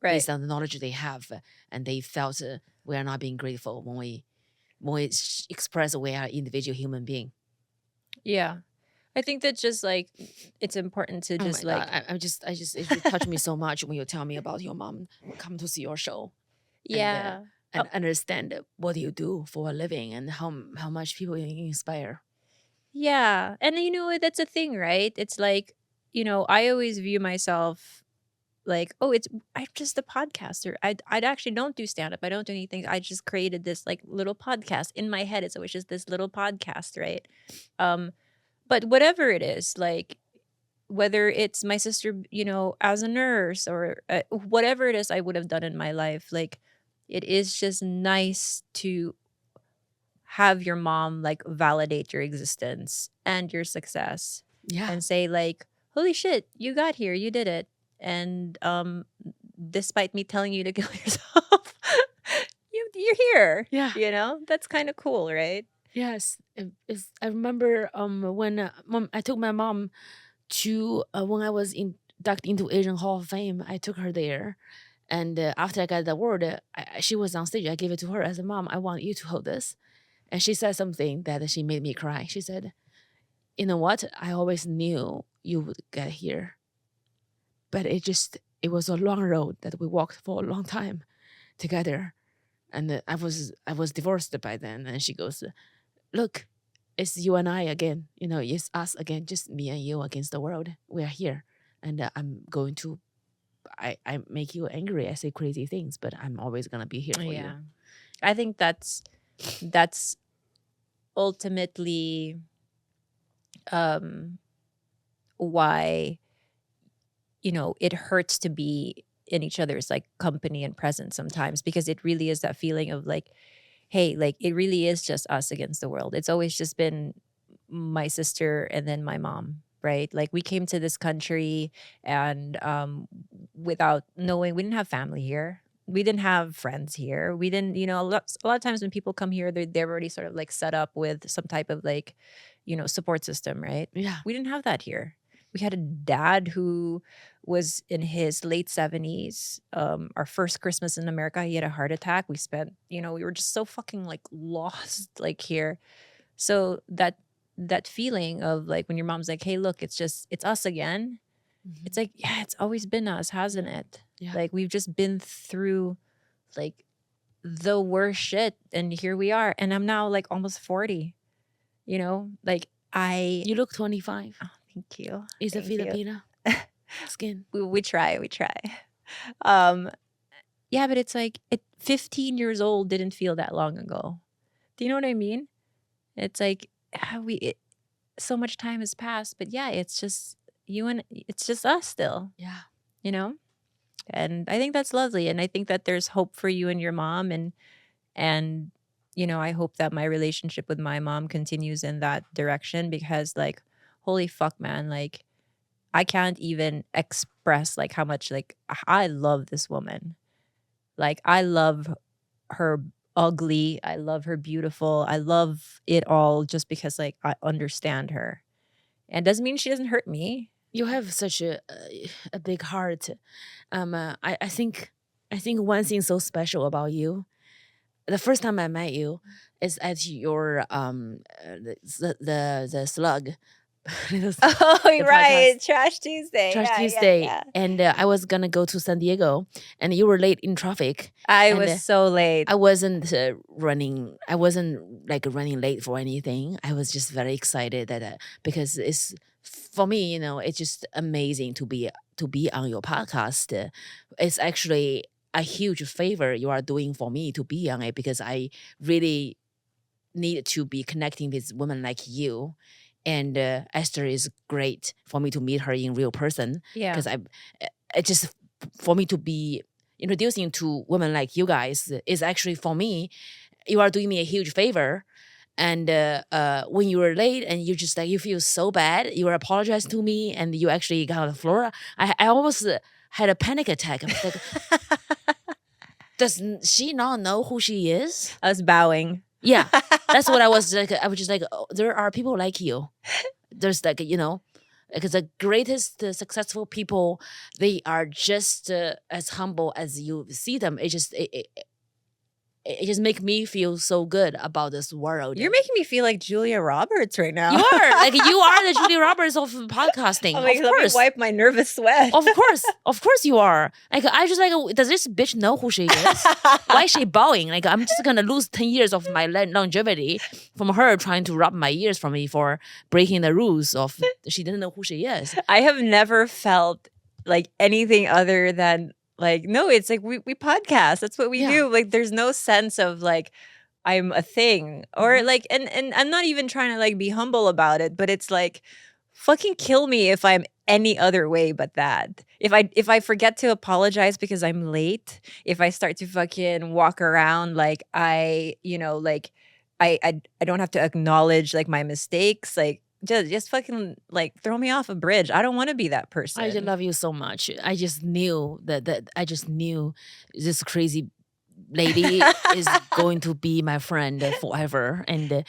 based on the knowledge they have, and they felt we are not being grateful when we express we are individual human being. Yeah. I think that just like it's important to just like I just it touched me so much when you tell me about your mom come to see your show. Yeah. And understand what you do for a living and how much people you inspire. Yeah. And that's a thing, right? It's like, I always view myself like, oh, I'm just a podcaster. I'd actually don't do stand up. I don't do anything. I just created this like little podcast in my head. It's always just this little podcast, right? But whatever it is, like whether it's my sister, as a nurse or whatever it is I would have done in my life, like it is just nice to have your mom like validate your existence and your success. Yeah. And say like, holy shit, you got here, you did it. And despite me telling you to kill yourself, you're here. Yeah. That's kind of cool, right? Yes. I remember when I took my mom to when I was inducted into Asian Hall of Fame, I took her there. And after I got the award, she was on stage. I gave it to her. I said, Mom, I want you to hold this. And she said something that she made me cry. She said, you know what? I always knew you would get here. But it it was a long road that we walked for a long time together. And I was divorced by then. And she goes, look, it's you and I again. It's us again, just me and you against the world. We are here. And I'm going to, I make you angry. I say crazy things, but I'm always going to be here for you. I think that's ultimately why it hurts to be in each other's like company and presence sometimes, because it really is that feeling of like, hey, like it really is just us against the world. It's always just been my sister and then my mom, right? Like we came to this country and without knowing, we didn't have family here. We didn't have friends here. We didn't, a lot of times when people come here, they're already sort of like set up with some type of like, support system, right? Yeah. We didn't have that here. We had a dad who was in his late 70s. Our first Christmas in America, he had a heart attack. We spent, we were just so fucking like lost like here. So that feeling of like when your mom's like, hey, look, it's us again. Mm-hmm. It's like, yeah, it's always been us, hasn't it? Yeah. Like we've just been through like the worst shit. And here we are. And I'm now like almost 40, like You look 25. Oh, thank you. Is it Thank you. Filipina skin? We try. Yeah, but it's like 15 years old didn't feel that long ago. Do you know what I mean? It's like so much time has passed, but yeah, it's just it's just us still. Yeah. And I think that's lovely, and I think that there's hope for you and your mom, and I hope that my relationship with my mom continues in that direction, because like holy fuck, man, like I can't even express like how much like I love this woman. Like I love her ugly, I love her beautiful, I love it all just because like I understand her. And doesn't mean she doesn't hurt me. You have such a big heart. I think one thing so special about you. The first time I met you is at your the slug. Oh, right. Trash Tuesday. Trash Yeah, Tuesday. yeah. And I was gonna go to San Diego, and you were late in traffic. I was so late. I wasn't running. I wasn't like running late for anything. I was just very excited that because it's for me, it's just amazing to be on your podcast. It's actually a huge favor you are doing for me to be on it, because I really need to be connecting with women like you. And Esther is great for me to meet her in real person. Yeah. Because it just for me to be introducing to women like you guys is actually, for me, you are doing me a huge favor. And when you were late and you just like you feel so bad, you were apologizing to me, and you actually got on the floor. I almost had a panic attack. I was like, does she not know who she is? I was bowing. Yeah, that's what I was like. I was just like, oh, there are people like you. There's like, because the greatest successful people, they are just as humble as you see them. It just make me feel so good about this world. You're making me feel like Julia Roberts right now. You are like you are the Julia Roberts of podcasting. Like, of course, let me wipe my nervous sweat. of course you are. Like I just like, does this bitch know who she is? Why is she bowing? Like I'm just gonna lose 10 years of my longevity from her trying to rob my ears from me for breaking the rules of she didn't know who she is. I have never felt like anything other than like, no, it's like we podcast. That's what we do. Like there's no sense of like I'm a thing or like and I'm not even trying to like be humble about it, but it's like fucking kill me if I'm any other way but that. If I forget to apologize because I'm late, if I start to fucking walk around like I don't have to acknowledge like my mistakes, like just fucking like throw me off a bridge. I don't want to be that person. I just love you so much. I just knew that I just knew this crazy lady is going to be my friend forever. And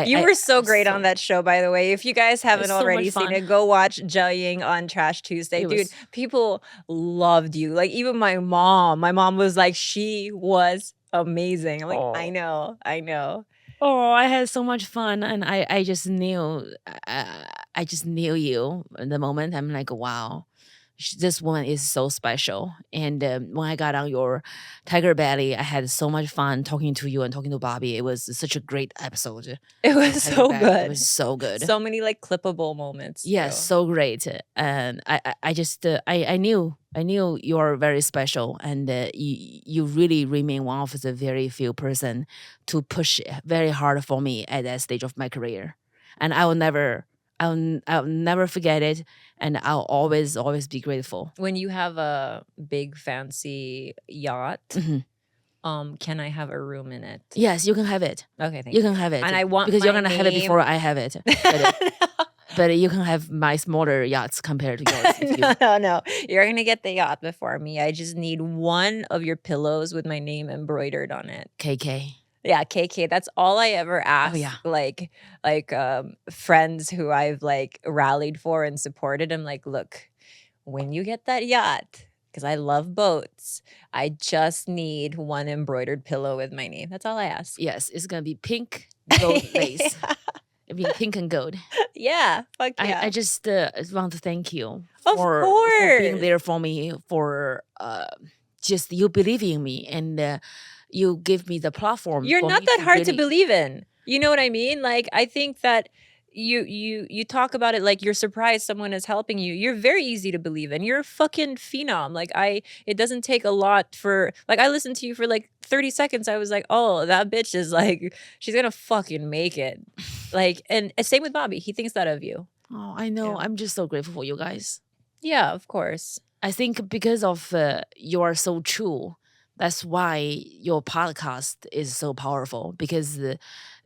you were so great on that show, by the way. If you guys haven't already seen it, go watch Jiaoying on Trash Tuesday. Dude, people loved you. Like even my mom was like, she was amazing. I'm like, I know. Oh, I had so much fun, and I just knew, I just knew you in the moment. I'm like, wow, this woman is so special. And when I got on your Tigerbelly, I had so much fun talking to you and talking to Bobby. It was such a great episode. It was so Tigerbelly. good. It was so good. So many like clippable moments. Yes, too. so great. And I just I knew you're very special, and you really remain one of the very few person to push very hard for me at that stage of my career, and I'll never forget it, and I'll always be grateful. When you have a big fancy yacht, can I have a room in it? Yes, you can have it. Okay, thank You can have it, And I want because you're my gonna have it before I have it. But you can have my smaller yachts compared to yours. if you- No. You're gonna get the yacht before me. I just need one of your pillows with my name embroidered on it. KK. Yeah, KK. That's all I ever ask. yeah. Like friends who I've like rallied for and supported. I'm like, look, when you get that yacht, because I love boats, I just need one embroidered pillow with my name. That's all I ask. Yes, it's gonna be pink gold lace. It'll be pink and gold. Yeah, fuck yeah. I just want to thank you Of for being course. there for me, for just you believing in me, and you give me the platform. You're for not me that hard to really- believe in. You know what I mean? Like, I think that you talk about it like you're surprised someone is helping you. You're very easy to believe in. You're a fucking phenom. Like, it doesn't take a lot for, like, I listened to you for like 30 seconds. I was like, oh, that bitch is like, she's gonna fucking make it. Like, and same with Bobby. He thinks that of you. Oh, I know. Yeah. I'm just so grateful for you guys. Yeah, of course. I think because of you are so true, that's why your podcast is so powerful, because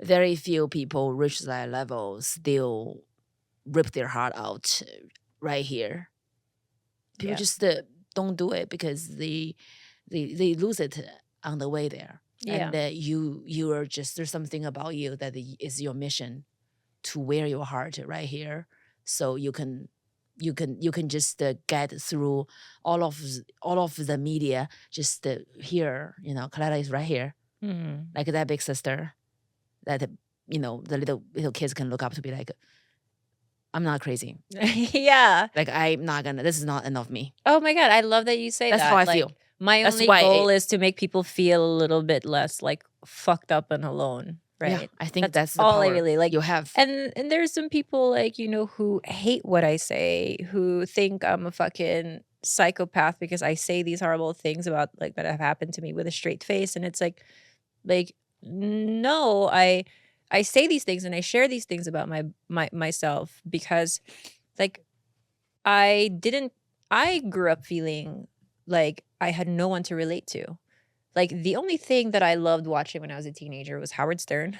very few people reach that level still rip their heart out right here. People Yeah. just don't do it because they lose it on the way there. Yeah. And you are just, there's something about you that is your mission to wear your heart right here, so you can just get through all of the media just here. Khalyla is right here, like that big sister that the little kids can look up to, be like, I'm not crazy. Yeah. Like, I'm not gonna, this is not enough of me. Oh my God, I love that you say That's that. how I Like, feel. my That's only why goal is to make people feel a little bit less like fucked up and alone, right? Yeah, I think that's the all I power really like. you have. And there's some people like, who hate what I say, who think I'm a fucking psychopath because I say these horrible things about like that have happened to me with a straight face. And it's like no, I say these things and I share these things about myself because like I grew up feeling like I had no one to relate to. Like, the only thing that I loved watching when I was a teenager was Howard Stern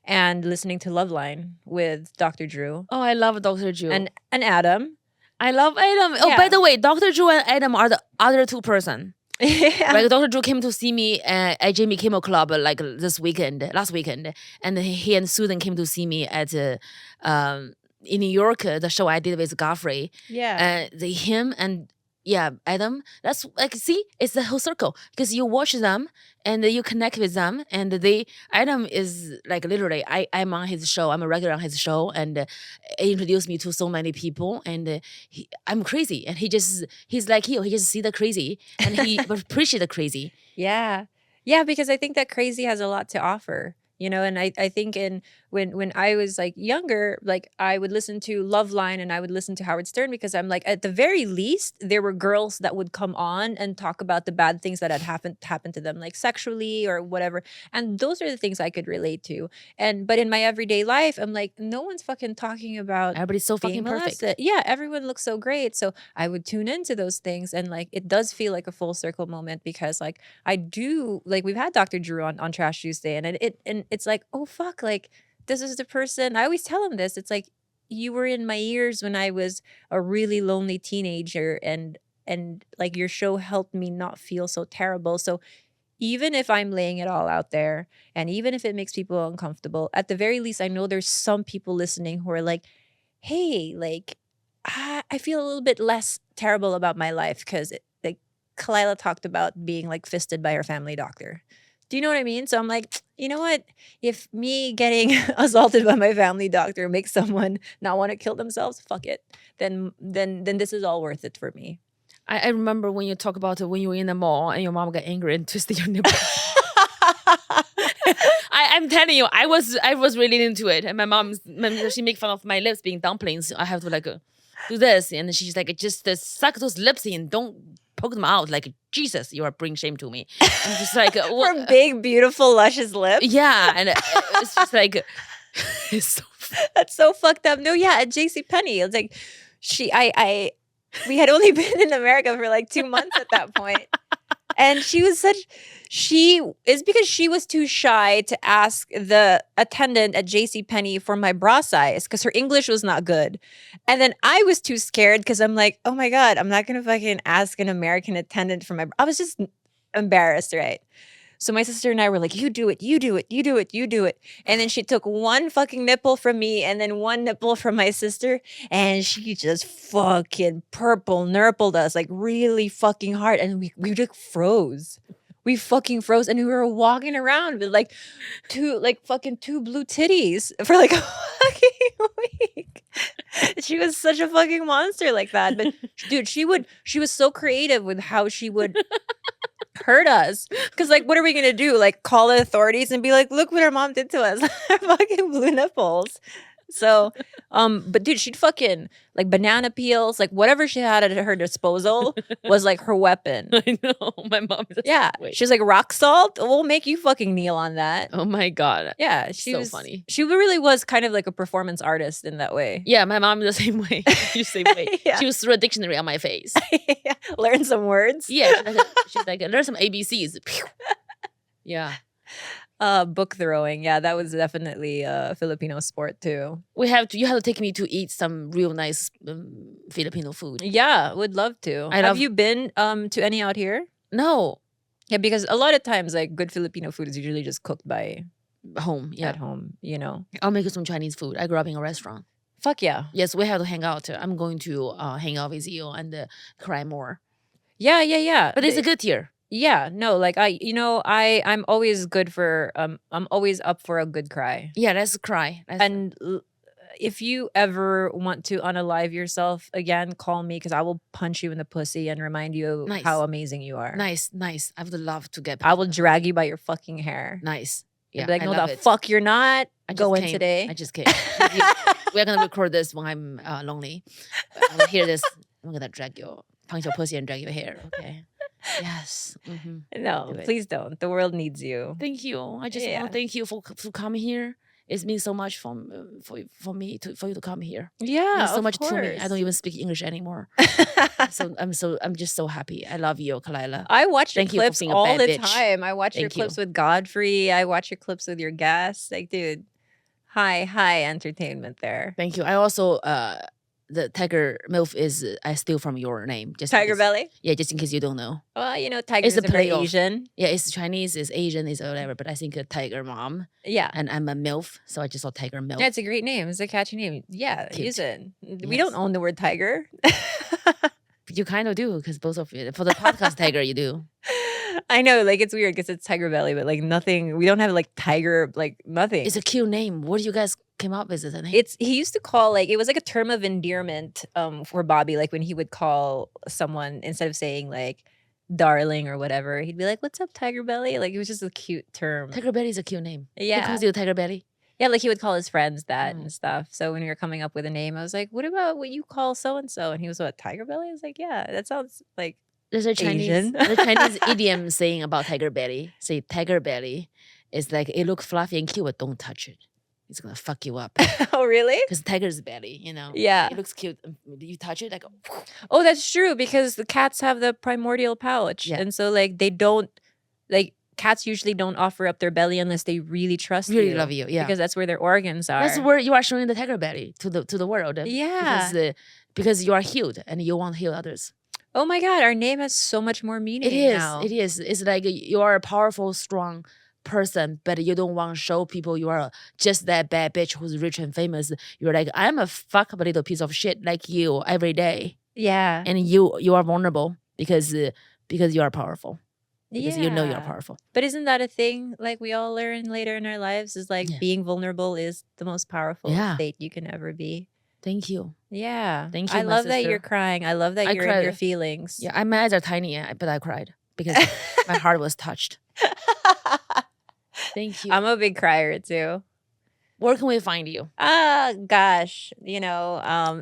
and listening to Loveline with Dr. Drew Oh, I love Dr. Drew. and Adam. I love Adam. Oh, Yeah. by the way, Dr. Drew and Adam are the other two person. Yeah. Like, Dr. Drew came to see me at Jimmy Kimmel Club like last weekend, and he and Susan came to see me at in New York, the show I did with Godfrey. Yeah. Him and Adam. That's like, see, it's the whole circle, because you watch them and you connect with them, and Adam is like, literally, I'm on his show. I'm a regular on his show, and he introduced me to so many people, and I'm crazy, and he's like you. He just see the crazy, and he appreciate the crazy. Yeah. Yeah, because I think that crazy has a lot to offer. And I think when I was like younger, like I would listen to Loveline and I would listen to Howard Stern because I'm like, at the very least, there were girls that would come on and talk about the bad things that had happened to them, like sexually or whatever. And those are the things I could relate to. But in my everyday life, I'm like, no one's fucking talking about Everybody's so being fucking perfect. molested. Yeah, everyone looks so great. So I would tune into those things, and like it does feel like a full circle moment because like I do, like, we've had Dr. Drew on Trash Tuesday, and it's like, oh fuck, like this is the person. I always tell him this. It's like, you were in my ears when I was a really lonely teenager, and like your show helped me not feel so terrible. So even if I'm laying it all out there, and even if it makes people uncomfortable, at the very least, I know there's some people listening who are like, hey, like I feel a little bit less terrible about my life because like Khalyla talked about being like fisted by her family doctor. Do you know what I mean? So I'm like, you know what? If me getting assaulted by my family doctor makes someone not want to kill themselves, fuck it. Then this is all worth it for me. I remember when you talk about it when you were in the mall and your mom got angry and twisted your nipple. I'm telling you, I was really into it, and my mom she make fun of my lips being dumplings. I have to like do this, and she's like, just suck those lips in, don't poke them out. Like, Jesus, you are bringing shame to me. I'm just like, For big, beautiful, luscious lips. yeah, and it's just like, it's so. That's so fucked up. No, yeah, at JCPenney, it's like we had only been in America for like 2 months at that point. And it's because she was too shy to ask the attendant at JCPenney for my bra size because her English was not good. And then I was too scared because I'm like, oh my God, I'm not going to fucking ask an American attendant for I was just embarrassed, right? So my sister and I were like, you do it, you do it, you do it, you do it. And then she took one fucking nipple from me and then one nipple from my sister. And she just fucking purple nurpled us like really fucking hard. And we just froze. We fucking froze. And we were walking around with like two blue titties for like a fucking week. She was such a fucking monster like that. But dude, she was so creative with how she would hurt us, because like what are we gonna do, like call the authorities and be like, look what our mom did to us. Our fucking blue nipples. So but dude, she'd fucking like banana peels, like whatever she had at her disposal was like her weapon. I know, my mom is Yeah, she's like, rock salt, we'll make you fucking kneel on that. Oh my God. Yeah, she so was funny. She really was kind of like a performance artist in that way. Yeah, my mom is the same way. She's the same way. Yeah. She was threw a dictionary on my face. Yeah, learn some words. Yeah, she's like learn some ABCs. Yeah. Book throwing. Yeah, that was definitely a Filipino sport too. You have to take me to eat some real nice Filipino food. Yeah, would love to. Have you been to any out here? No. Yeah, because a lot of times like good Filipino food is usually just cooked by home. Yeah. at home, you know. I'll make you some Chinese food. I grew up in a restaurant. Fuck yeah. Yes, we have to hang out. I'm going to hang out with you and cry more. Yeah. But it's a good year. Yeah, no, like I'm always good for I'm always up for a good cry. Yeah, let's cry. If you ever want to unalive yourself again, call me, because I will punch you in the pussy and remind you how amazing you are. Nice. I would love to get. I will drag you by your fucking hair. Nice. Yeah, be like, no, the fuck you're not going today. I just came. We're gonna record this when I'm lonely. I will hear this. I'm gonna punch your pussy and drag your hair. Okay. Yes. Mm-hmm. No, please don't. The world needs you. Thank you. I just want to thank you for coming here. It means so much for you to come here. Yeah, it means so much course. to me. I don't even speak English anymore. I'm just so happy. I love you, Khalyla. I watch your clips all the time. I watch your clips with Godfrey. I watch your clips with your guests. Like, dude, high entertainment there. Thank you. I also the Tiger Milf is I steal from your name. Tigerbelly? Yeah, just in case you don't know. Well, you know, Tiger is a very Asian. Yeah, it's Chinese, it's Asian, it's whatever. But I think a Tiger mom. Yeah. And I'm a MILF, so I just saw Tiger Milf. Yeah, it's a great name. It's a catchy name. Yeah, use it. Yes. We don't own the word tiger. You kind of do, because both of you, for the podcast Tiger, you do. I know, like it's weird because it's Tigerbelly, but like nothing. We don't have like tiger, like nothing. It's a cute name. What do you guys came up with? He used to call, like, it was like a term of endearment for Bobby. Like when he would call someone, instead of saying like darling or whatever, he'd be like, "What's up, Tigerbelly?" Like it was just a cute term. Tigerbelly is a cute name. Yeah, he calls you Tigerbelly. Yeah, like he would call his friends that and stuff. So when we were coming up with a name, I was like, "What about what you call so and so?" And he was, "What, Tigerbelly?" I was like, "Yeah, that sounds like." There's a Chinese idiom saying about Tigerbelly. Say Tigerbelly is like, it looks fluffy and cute, but don't touch it. It's gonna fuck you up. Oh, really? Because tiger's belly, you know. Yeah. It looks cute. You touch it, like. Oh, that's true, because the cats have the primordial pouch, and so like they don't, like cats usually don't offer up their belly unless they really trust you, really love you, yeah, because that's where their organs are. That's where you are showing the tiger belly to the world. Yeah. Because you are healed and you want to heal others. Oh my God, our name has so much more meaning. It is. Now. It is. It's like you are a powerful, strong person, but you don't want to show people you are just that bad bitch who's rich and famous. You're like, I'm a fuck little piece of shit like you every day. Yeah. And you are vulnerable because you are powerful. Because you know you're powerful. But isn't that a thing like we all learn later in our lives, is like being vulnerable is the most powerful state you can ever be. Thank you. Yeah. Thank you, I my love that you're sister. crying. I love that I you're in your cried. feelings. Yeah, my eyes are tiny, but I cried because my heart was touched. Thank you. I'm a big crier too. Where can we find you? Gosh,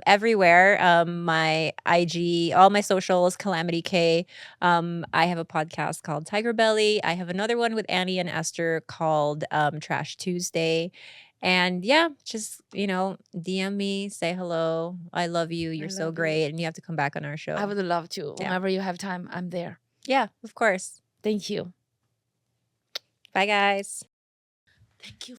everywhere. My IG, all my socials, Calamity K. I have a podcast called Tigerbelly. I have another one with Annie and Esther called Trash Tuesday. And yeah, just, DM me, say hello. I love you. You're so love you. great. And you have to come back on our show. I would love to. Yeah. Whenever you have time, I'm there. Yeah, of course. Thank you. Bye, guys. Thank you.